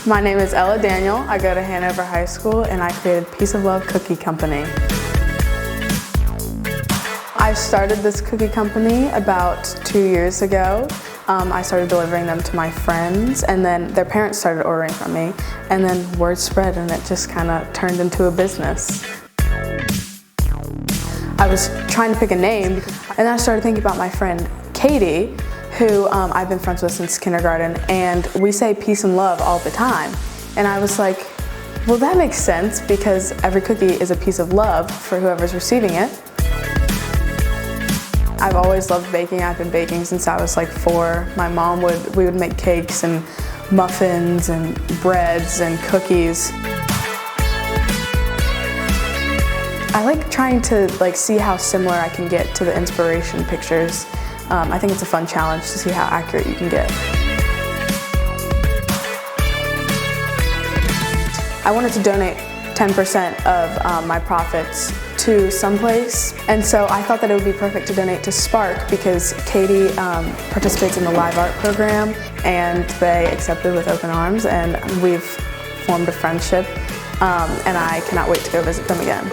My name is Ella Daniel. I go to Hanover High School and I created Peace of Love Cookie Company. I started this cookie company about 2 years ago. I started delivering them to my friends, and then their parents started ordering from me, and then word spread and it just kind of turned into a business. I was trying to pick a name, and then I started thinking about my friend Katie, who I've been friends with since kindergarten, and we say peace and love all the time. And I was like, well, that makes sense because every cookie is a piece of love for whoever's receiving it. I've always loved baking. I've been baking since I was like 4. My mom we would make cakes and muffins and breads and cookies. I like trying to see how similar I can get to the inspiration pictures. I think it's a fun challenge to see how accurate you can get. I wanted to donate 10% of my profits to someplace, and so I thought that it would be perfect to donate to Spark because Katie participates in the live art program, and they accepted with open arms, and we've formed a friendship, and I cannot wait to go visit them again.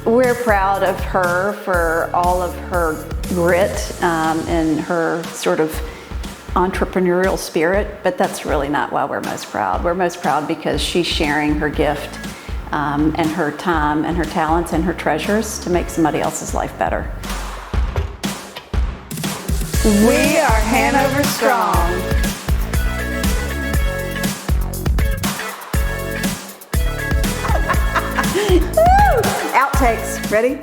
We're proud of her for all of her grit and her sort of entrepreneurial spirit, but that's really not why we're most proud. We're most proud because she's sharing her gift and her time and her talents and her treasures to make somebody else's life better. We are Hanover Strong. Outtakes, ready?